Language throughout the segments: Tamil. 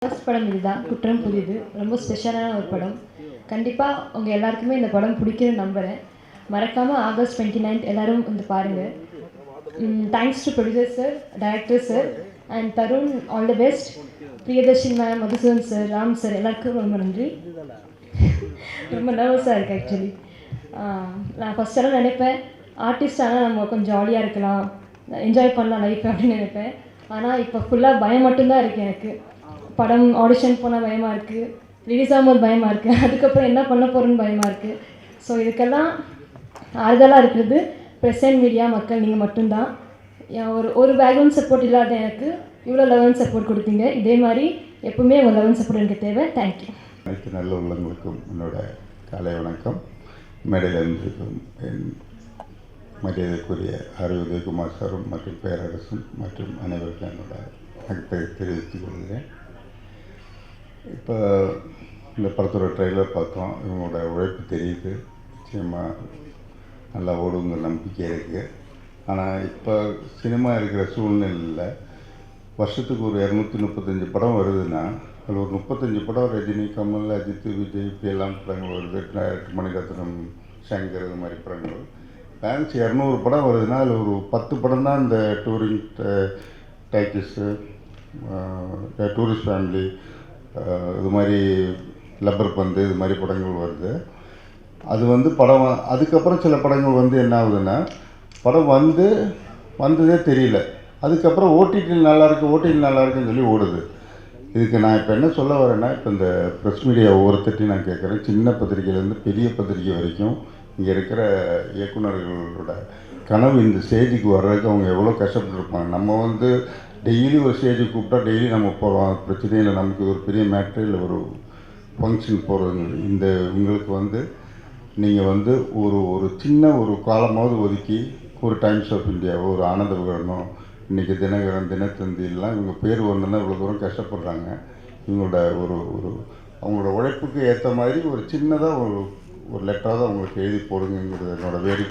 ஃபர்ஸ்ட் படம் இதுதான், குற்றம் புதிது. ரொம்ப ஸ்பெஷலான ஒரு படம். கண்டிப்பாக உங்கள் எல்லாருக்குமே இந்த படம் பிடிக்கும்னு நம்புகிறேன். மறக்காமல் ஆகஸ்ட் 29 எல்லோரும் வந்து பாருங்கள். Thanks to producer sir, director sir and Tarun, all the best. Priyadarshini ma'am, Madhusudan sir, Ram sir எல்லாருக்கும் ரொம்ப நன்றி. ரொம்ப நர்வஸாக இருக்குது ஆக்சுவலி. நான் ஃபஸ்ட்டெல்லாம் நினைப்பேன், ஆர்டிஸ்ட் ஆனால் நம்ம கொஞ்சம் ஜாலியாக இருக்கலாம், என்ஜாய் பண்ணலாம் லைஃப் அப்படின்னு நினைப்பேன். ஆனால் இப்போ ஃபுல்லாக பயம் மட்டும்தான் இருக்குது எனக்கு. படம் ஆடிஷன் போனால் பயமாக இருக்குது, ரிலீஸ் ஆகும்போது பயமாக இருக்குது, அதுக்கப்புறம் என்ன பண்ண போகிறோன்னு பயமாக இருக்குது. ஸோ இதுக்கெல்லாம் ஆறுதலாக இருக்கிறது ப்ரெசன்ட் மீடியா மக்கள் நீங்கள் மட்டும்தான். ஒரு பேக்ரவுண்ட் சப்போர்ட் இல்லாத எனக்கு இவ்வளோ லெவன் சப்போர்ட் கொடுத்தீங்க. இதே மாதிரி எப்பவுமே உங்கள் லெவன் சப்போர்ட் எனக்கு தேவை. தேங்க்யூ. அனைத்து நல்ல உள்ளங்களுக்கும் என்னோட காலை வணக்கம். மேடையில் இருந்திருக்கும் என் மரியாதைக்குரிய உதயகுமார் சாரும் மற்றும் பேரரசும் மற்றும் அனைவருக்கும் என்னோட வணக்கத்தை தெரிவித்துக் கொள்கிறேன். இப்போ இந்த படத்தோட ட்ரெய்லர் பார்த்தோம். இவங்களோட உழைப்பு தெரியுது, நிச்சயமாக நல்லா ஓடுங்கிற நம்பிக்கை இருக்குது. ஆனால் இப்போ சினிமா இருக்கிற சூழ்நிலையில் வருஷத்துக்கு ஒரு 235 படம் வருதுன்னா அதில் ஒரு 35 படம் ரஜினி, கமல், அஜித், விஜய் இப்படி எல்லாம் படங்கள் வருது. மணிரத்னம், சங்கர் இது மாதிரி படங்கள். பேலன்ஸ் 200 படம் வருதுன்னா அதில் ஒரு 10 படம் தான் இந்த டூரிங் டேக்கஸு, டூரிஸ்ட் ஃபேமிலி, இது மாதிரி லப்பர் பந்து இது மாதிரி படங்கள் வருது. அது வந்து படம் அதுக்கப்புறம் சில படங்கள் என்ன ஆகுதுன்னா படம் வந்ததே தெரியல. அதுக்கப்புறம் ஓடிடியில் நல்லாயிருக்குன்னு சொல்லி ஓடுது. இதுக்கு நான் இப்போ என்ன சொல்ல வரேன்னா, இப்போ இந்த ப்ரெஸ் மீடியா ஒவ்வொருத்தையும் நான் கேட்குறேன். சின்ன பத்திரிகையிலேருந்து பெரிய பத்திரிகை வரைக்கும் இங்கே இருக்கிற இயக்குநர்களோட கனவு இந்த ஸ்டேஜுக்கு வர்றதுக்கு அவங்க எவ்வளோ கஷ்டப்பட்டுருப்பாங்க. நம்ம டெய்லி ஒரு ஸ்டேஜுக்கு கூப்பிட்டா டெய்லி நம்ம போகிறோம், பிரச்சனை இல்லை, நமக்கு ஒரு பெரிய மேட்ரு இல்லை, ஒரு ஃபங்க்ஷன் போகிறது. இந்த உங்களுக்கு நீங்கள் ஒரு சின்ன ஒரு காலமாவது ஒதுக்கி ஒரு டைம்ஸ் ஆஃப் இந்தியாவோ, ஒரு ஆனந்த விகடனோ, இன்றைக்கி தினகரன், தினத்தந்திலாம் இவங்க பேர் வரணுன்னா இவ்வளோ தூரம் கஷ்டப்படுறாங்க. இவங்களோட அவங்களோட உழைப்புக்கு ஏற்ற மாதிரி ஒரு சின்னதாக ஒரு லெட்டராக அவங்களுக்கு எழுதி போடுங்கிறது என்னோடய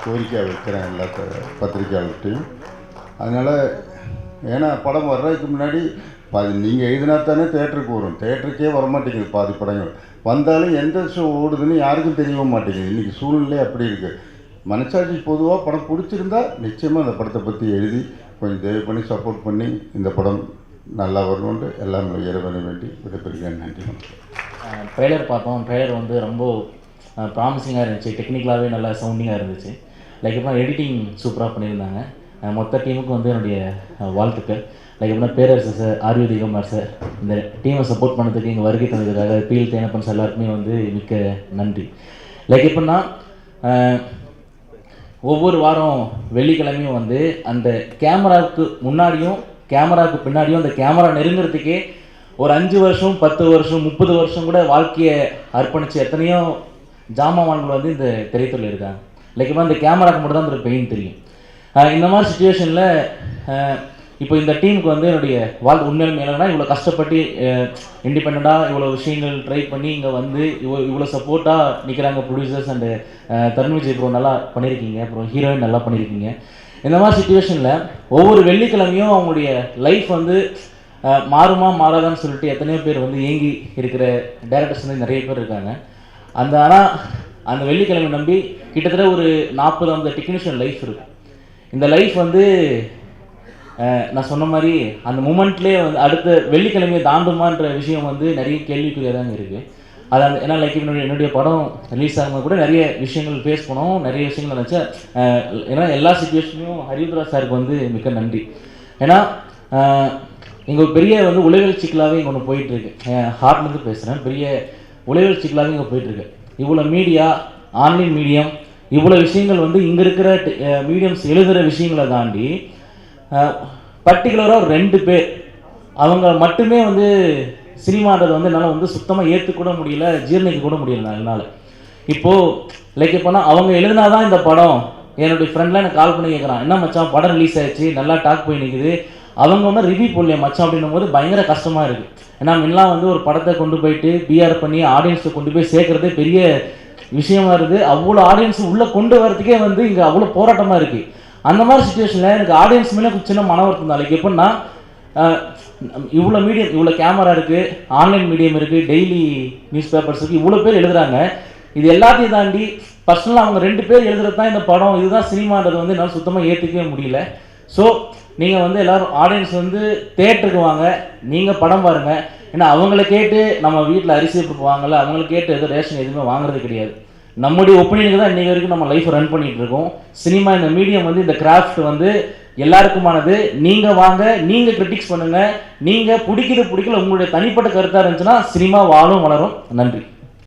கோரிக்கையாக வைக்கிறேன் எல்லா பத்திரிக்கையாளர்கிட்டையும். அதனால் ஏன்னா படம் வர்றதுக்கு முன்னாடி நீங்கள் எழுதினா தானே தேட்டருக்கு வரும். தேட்டருக்கே வரமாட்டேங்குது பாதி படங்கள். வந்தாலும் எந்த ஷோ ஓடுதுன்னு யாருக்கும் தெரியவும் மாட்டேங்குது. இன்றைக்கி சூழ்நிலை அப்படி இருக்குது. மனசாட்சி பொதுவாக படம் பிடிச்சிருந்தா நிச்சயமாக அந்த படத்தை பற்றி எழுதி கொஞ்சம் தயவு பண்ணி சப்போர்ட் பண்ணி இந்த படம் நல்லா வரணுன்ட்டு எல்லாம் இறைவனை வேண்டி விடைபெறுகிறேன். நன்றி. ட்ரெய்லர் பார்த்தோம். ட்ரெய்லர் ரொம்ப ப்ராமிசிங்காக இருந்துச்சு. டெக்னிக்கலாகவே நல்லா சவுண்டிங்காக இருந்துச்சு. இப்போ எடிட்டிங் சூப்பராக பண்ணியிருந்தாங்க. மொத்த டீமுக்கு என்னுடைய வாழ்த்துக்கள். எப்படின்னா பேரரசு சார், உதயகுமார் சார், இந்த டீமை சப்போர்ட் பண்ணதுக்கு இங்கே வருகை தந்ததுக்காக பீல் தேனப்பன் சார் எல்லாருக்குமே மிக்க நன்றி. எப்படின்னா ஒவ்வொரு வாரம் வெள்ளிக்கிழமையும் அந்த கேமராவுக்கு முன்னாடியும் கேமராவுக்கு பின்னாடியும் அந்த கேமரா நெருங்கிறதுக்கே ஒரு 5 வருஷம் 10 வருஷம் 30 வருஷம் கூட வாழ்க்கையை அர்ப்பணித்து எத்தனையோ ஜாமான்கள் இந்த திரைத்துறையில் இருக்காங்க. இப்போ அந்த கேமராவுக்கு மட்டும் தான் அந்த பெயின் தெரியும். இந்த மாதிரி சுச்சுவேஷனில் இப்போ இந்த டீமுக்கு என்னுடைய உண்மையிலுமே என்னன்னா, இவ்வளோ கஷ்டப்பட்டு இண்டிபெண்ட்டாக இவ்வளோ விஷயங்கள் ட்ரை பண்ணி இங்கே இவ்வளோ சப்போர்ட்டாக நிற்கிறாங்க producers and Tarun Vijay bro நல்லா பண்ணியிருக்கீங்க, அப்புறம் ஹீரோயின் நல்லா பண்ணியிருக்கீங்க. இந்த மாதிரி சுச்சுவேஷனில் ஒவ்வொரு வெள்ளிக்கிழமையும் அவங்களுடைய லைஃப் மாறுமா மாறாதான்னு சொல்லிட்டு எத்தனையோ பேர் ஏங்கி இருக்கிற டேரக்டர்ஸ் நிறைய பேர் இருக்காங்க. ஆனால் அந்த வெள்ளிக்கிழமை நம்பி கிட்டத்தட்ட ஒரு 40-50 டெக்னீஷியன் லைஃப் இருக்குது. இந்த லைஃப் நான் சொன்ன மாதிரி அந்த மூமெண்ட்லேயே அடுத்த வெள்ளிக்கிழமையை தாண்டுமான்ற விஷயம் நிறைய கேள்விக்குறியாக தாங்க இருக்குது. அது ஏன்னா என்னுடைய படம் ரிலீஸ் ஆகும்போது கூட நிறைய விஷயங்கள் ஃபேஸ் பண்ணோம், நிறைய விஷயங்கள் நினச்சா. ஏன்னா எல்லா சுச்சுவேஷனையும் ஹரித்ராஜ் சாருக்கு மிக்க நன்றி. ஏன்னா இங்கே பெரிய உளவியல் சிக்கலாகவே இங்கே ஒன்று போயிட்டுருக்கு. ஹார்ட்லேருந்து பேசுகிறேன். பெரிய உளவியல் சிக்கலாகவே இங்கே போயிட்டுருக்கு. இவ்வளோ மீடியா, ஆன்லைன் மீடியம், இவ்வளோ விஷயங்கள் இங்கே இருக்கிற மீடியம்ஸ் எழுதுகிற விஷயங்களை தாண்டி பர்டிகுலராக 2 பேர் அவங்க மட்டுமே சினிமான்றது என்னால் சுத்தமாக ஏற்றுக்கூட முடியல, ஜீர்ணிக்க கூட முடியல என்னால். இப்போது இப்போனா அவங்க எழுதினாதான் இந்த படம். என்னுடைய ஃப்ரெண்ட்லாம் எனக்கு கால் பண்ணி கேட்குறான், என்ன மச்சான் படம் ரிலீஸ் ஆகிடுச்சு, நல்லா டாக் போய் நிற்குது, அவங்க ரிவ்யூ போடலையே மச்சான் அப்படின்னும் போது பயங்கர கஷ்டமாக இருக்குது. ஏன்னா முன்னெல்லாம் ஒரு படத்தை கொண்டு போயிட்டு பிஆர் பண்ணி ஆடியன்ஸை கொண்டு போய் சேர்க்குறதே பெரிய விஷயமா இருக்குது. அவ்வளோ ஆடியன்ஸ் உள்ளே கொண்டு வரதுக்கே இங்கே அவ்வளோ போராட்டமாக இருக்குது. அந்த மாதிரி சுச்சுவேஷனில் எனக்கு ஆடியன்ஸ் மேலே சின்ன மன வருத்தம் தான். எப்படின்னா இவ்வளோ மீடியம், இவ்வளோ கேமரா இருக்குது, ஆன்லைன் மீடியம் இருக்குது, டெய்லி நியூஸ் பேப்பர்ஸ் இருக்குது, இவ்வளோ பேர் எழுதுகிறாங்க. இது எல்லாத்தையும் தாண்டி பர்சனலாக அவங்க 2 பேர் எழுதுறது தான் இந்த படம், இதுதான் சினிமான்றது வந்து என்னால் சுத்தமாக ஏற்றுக்கவே முடியல. ஸோ நீங்கள் வந்து எல்லோரும் ஆடியன்ஸ் வந்து தேட்டருக்கு வாங்க, நீங்கள் படம் பாருங்கள். ஏன்னா அவங்கள கேட்டு நம்ம வீட்டில் அரிசி வாங்கல, அவங்கள கேட்டு எதுவும் ரேஷன் எதுவுமே வாங்குறது கிடையாது. நம்முடைய ஒப்பீனியனுக்கு தான் இன்றைக்கி வரைக்கும் நம்ம லைஃப் ரன் பண்ணிகிட்டு இருக்கோம். சினிமா இந்த மீடியம் வந்து இந்த கிராஃப்ட் வந்து எல்லாருக்குமானது. நீங்கள் வாங்க, நீங்கள் கிரிட்டிக்ஸ் பண்ணுங்கள், நீங்கள் பிடிக்கல உங்களுடைய தனிப்பட்ட கருத்தாக இருந்துச்சுன்னா சினிமா வாழும் வளரும். நன்றி.